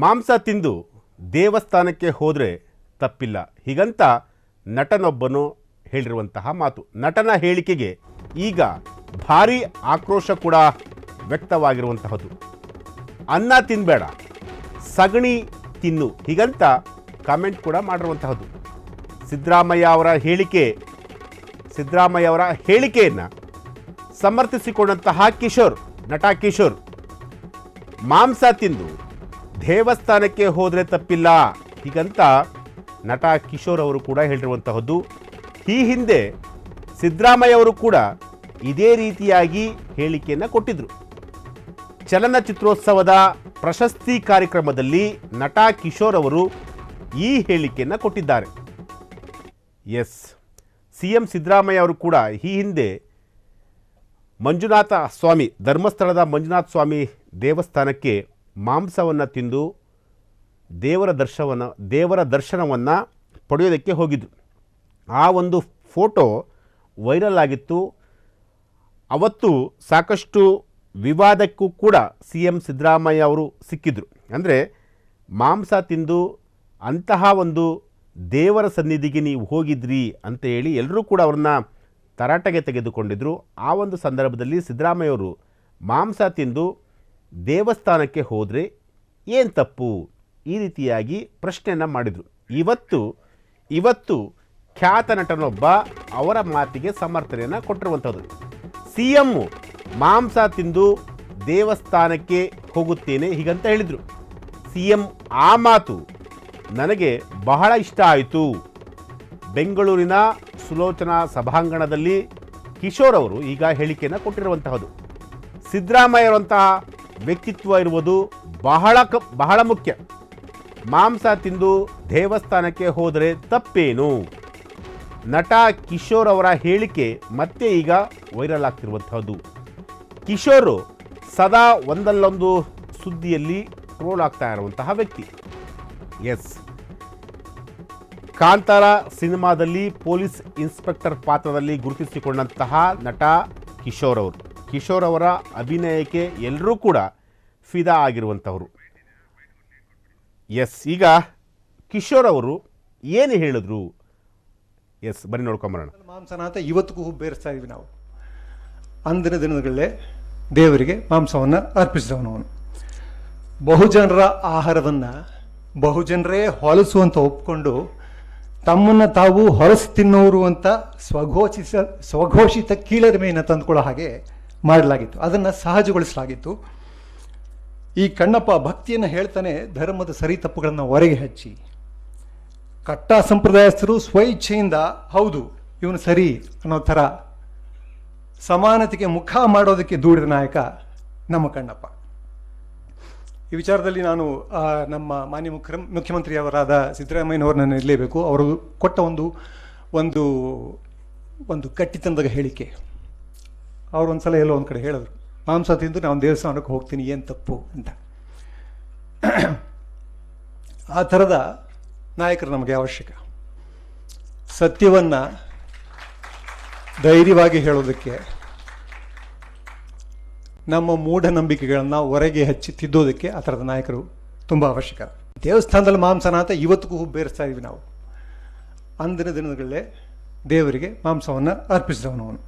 ಮಾಂಸ ತಿಂದು ದೇವಸ್ಥಾನಕ್ಕೆ ಹೋದರೆ ತಪ್ಪಿಲ್ಲ ಹೀಗಂತ ನಟನೊಬ್ಬನು ಹೇಳಿರುವಂತಹ ಮಾತು. ನಟನ ಹೇಳಿಕೆಗೆ ಈಗ ಭಾರೀ ಆಕ್ರೋಶ ಕೂಡ ವ್ಯಕ್ತವಾಗಿರುವಂತಹದ್ದು. ಅನ್ನ ತಿನ್ನಬೇಡ, ಸಗಣಿ ತಿನ್ನು ಹೀಗಂತ ಕಾಮೆಂಟ್ ಕೂಡ ಮಾಡಿರುವಂತಹದ್ದು. ಸಿದ್ದರಾಮಯ್ಯ ಅವರ ಹೇಳಿಕೆಯನ್ನು ಸಮರ್ಥಿಸಿಕೊಂಡಂತಹ ನಟ ಕಿಶೋರ್ ಮಾಂಸ ತಿಂದು ದೇವಸ್ಥಾನಕ್ಕೆ ಹೋದರೆ ತಪ್ಪಿಲ್ಲ ಹೀಗಂತ ನಟ ಕಿಶೋರ್ ಅವರು ಕೂಡ ಹೇಳಿರುವಂತಹದ್ದು. ಈ ಹಿಂದೆ ಸಿದ್ದರಾಮಯ್ಯ ಅವರು ಕೂಡ ಇದೇ ರೀತಿಯಾಗಿ ಹೇಳಿಕೆಯನ್ನು ಕೊಟ್ಟಿದ್ರು. ಚಲನಚಿತ್ರೋತ್ಸವದ ಪ್ರಶಸ್ತಿ ಕಾರ್ಯಕ್ರಮದಲ್ಲಿ ನಟ ಕಿಶೋರ್ ಅವರು ಈ ಹೇಳಿಕೆಯನ್ನು ಕೊಟ್ಟಿದ್ದಾರೆ. ಎಸ್, ಸಿಎಂ ಸಿದ್ದರಾಮಯ್ಯ ಅವರು ಕೂಡ ಈ ಹಿಂದೆ ಮಂಜುನಾಥ ಸ್ವಾಮಿ, ಧರ್ಮಸ್ಥಳದ ಮಂಜುನಾಥ ಸ್ವಾಮಿ ದೇವಸ್ಥಾನಕ್ಕೆ ಮಾಂಸವನ್ನು ತಿಂದು ದೇವರ ದರ್ಶನವನ್ನು ಪಡೆಯೋದಕ್ಕೆ ಹೋಗಿದ್ರು. ಆ ಒಂದು ಫೋಟೋ ವೈರಲ್ ಆಗಿತ್ತು. ಅವತ್ತು ಸಾಕಷ್ಟು ವಿವಾದಕ್ಕೂ ಕೂಡ ಸಿಎಂ ಸಿದ್ದರಾಮಯ್ಯ ಅವರು ಸಿಕ್ಕಿದ್ರು. ಅಂದರೆ ಮಾಂಸ ತಿಂದು ಅಂತಹ ಒಂದು ದೇವರ ಸನ್ನಿಧಿಗೆ ನೀವು ಹೋಗಿದ್ರಿ ಅಂತ ಹೇಳಿ ಎಲ್ಲರೂ ಕೂಡ ಅವ್ರನ್ನ ತರಾಟೆಗೆ ತೆಗೆದುಕೊಂಡಿದ್ರು. ಆ ಒಂದು ಸಂದರ್ಭದಲ್ಲಿ ಸಿದ್ದರಾಮಯ್ಯವರು ಮಾಂಸ ತಿಂದು ದೇವಸ್ಥಾನಕ್ಕೆ ಹೋದರೆ ಏನು ತಪ್ಪು, ಈ ರೀತಿಯಾಗಿ ಪ್ರಶ್ನೆಯನ್ನು ಮಾಡಿದರು. ಇವತ್ತು ಖ್ಯಾತ ನಟನೊಬ್ಬ ಅವರ ಮಾತಿಗೆ ಸಮರ್ಥನೆಯನ್ನು ಕೊಟ್ಟಿರುವಂಥದ್ದು. ಸಿಎಂ ಮಾಂಸ ತಿಂದು ದೇವಸ್ಥಾನಕ್ಕೆ ಹೋಗುತ್ತೇನೆ ಹೀಗಂತ ಹೇಳಿದರು. ಸಿಎಂ ಆ ಮಾತು ನನಗೆ ಬಹಳ ಇಷ್ಟ ಆಯಿತು. ಬೆಂಗಳೂರಿನ ಸುಲೋಚನಾ ಸಭಾಂಗಣದಲ್ಲಿ ಕಿಶೋರ್ ಅವರು ಈಗ ಹೇಳಿಕೆಯನ್ನು ಕೊಟ್ಟಿರುವಂತಹದ್ದು. ಸಿದ್ದರಾಮಯ್ಯರಂತಹ ವ್ಯಕ್ತಿತ್ವ ಇರುವುದು ಬಹಳ ಮುಖ್ಯ. ಮಾಂಸ ತಿಂದು ದೇವಸ್ಥಾನಕ್ಕೆ ಹೋದರೆ ತಪ್ಪೇನು? ನಟ ಕಿಶೋರ್ ಅವರ ಹೇಳಿಕೆ ಮತ್ತೆ ಈಗ ವೈರಲ್ ಆಗ್ತಿರುವಂತಹದ್ದು. ಕಿಶೋರ್ ಸದಾ ಒಂದಲ್ಲೊಂದು ಸುದ್ದಿಯಲ್ಲಿ ಟ್ರೋಲ್ ಆಗ್ತಾ ಇರುವಂತಹ ವ್ಯಕ್ತಿ. ಎಸ್, ಕಾಂತಾರ ಸಿನಿಮಾದಲ್ಲಿ ಪೊಲೀಸ್ ಇನ್ಸ್ಪೆಕ್ಟರ್ ಪಾತ್ರದಲ್ಲಿ ಗುರುತಿಸಿಕೊಂಡಂತಹ ನಟ ಕಿಶೋರ್ ಅವರ ಅಭಿನಯಕ್ಕೆ ಎಲ್ಲರೂ ಕೂಡ ಫಿದಾ ಆಗಿರುವಂಥವರು. ಎಸ್, ಈಗ ಕಿಶೋರ್ ಅವರು ಏನು ಹೇಳಿದ್ರು, ಎಸ್ ಬನ್ನಿ ನೋಡ್ಕೊಂಬರೋಣ. ಮಾಂಸನಾಥ ಇವತ್ತಿಗೂ ಬೇರಿಸ್ತಾ ಇದೀವಿ ನಾವು. ಅಂದಿನ ದಿನಗಳಲ್ಲೇ ದೇವರಿಗೆ ಮಾಂಸವನ್ನು ಅರ್ಪಿಸಿದವನವನು. ಬಹುಜನರ ಆಹಾರವನ್ನು ಬಹುಜನರೇ ಹೊಲಸುವಂತ ಒಪ್ಕೊಂಡು ತಮ್ಮನ್ನು ತಾವು ಹೊಲಸು ತಿನ್ನೋರು ಅಂತ ಸ್ವಘೋಷಿತ ಕೀಳರಿಮೆಯನ್ನು ತಂದುಕೊಳ್ಳೋ ಹಾಗೆ ಮಾಡಲಾಗಿತ್ತು. ಅದನ್ನು ಸಹಜಗೊಳಿಸಲಾಗಿತ್ತು. ಈ ಕಣ್ಣಪ್ಪ ಭಕ್ತಿಯನ್ನು ಹೇಳ್ತಾನೆ ಧರ್ಮದ ಸರಿ ತಪ್ಪುಗಳನ್ನು ಹೊರಗೆ ಹಚ್ಚಿ, ಕಟ್ಟ ಸಂಪ್ರದಾಯಸ್ಥರು ಸ್ವಇಚ್ಛೆಯಿಂದ ಹೌದು ಇವನು ಸರಿ ಅನ್ನೋ ಥರ ಸಮಾನತೆಗೆ ಮುಖ ಮಾಡೋದಕ್ಕೆ ದೂಡಿದ ನಾಯಕ ನಮ್ಮ ಕಣ್ಣಪ್ಪ. ಈ ವಿಚಾರದಲ್ಲಿ ನಾನು ನಮ್ಮ ಮಾನ್ಯ ಮುಖ್ಯಮಂತ್ರಿಯವರಾದ ಸಿದ್ದರಾಮಯ್ಯನವ್ರನ್ನ ಇರಲೇಬೇಕು. ಅವರು ಕೊಟ್ಟ ಒಂದು ಕಟ್ಟಿತನದ ಹೇಳಿಕೆ. ಅವರು ಒಂದ್ಸಲ ಎಲ್ಲೋ ಒಂದು ಕಡೆ ಹೇಳಿದ್ರು, ಮಾಂಸ ತಿಂದು ನಾನು ದೇವಸ್ಥಾನಕ್ಕೆ ಹೋಗ್ತೀನಿ, ಏನು ತಪ್ಪು ಅಂತ. ಆ ಥರದ ನಾಯಕರು ನಮಗೆ ಅವಶ್ಯಕ. ಸತ್ಯವನ್ನು ಧೈರ್ಯವಾಗಿ ಹೇಳೋದಕ್ಕೆ, ನಮ್ಮ ಮೂಢನಂಬಿಕೆಗಳನ್ನು ಹೊರಗೆ ಹಚ್ಚಿ ತಿದ್ದೋದಕ್ಕೆ ಆ ಥರದ ನಾಯಕರು ತುಂಬ ಅವಶ್ಯಕ. ದೇವಸ್ಥಾನದಲ್ಲಿ ಮಾಂಸನಾಥ ಇವತ್ತಿಗೂ ಬೇರಿಸ್ತಾ ಇದೀವಿ ನಾವು. ಅಂದಿನ ದಿನಗಳಲ್ಲೇ ದೇವರಿಗೆ ಮಾಂಸವನ್ನು ಅರ್ಪಿಸಿದವನವನು.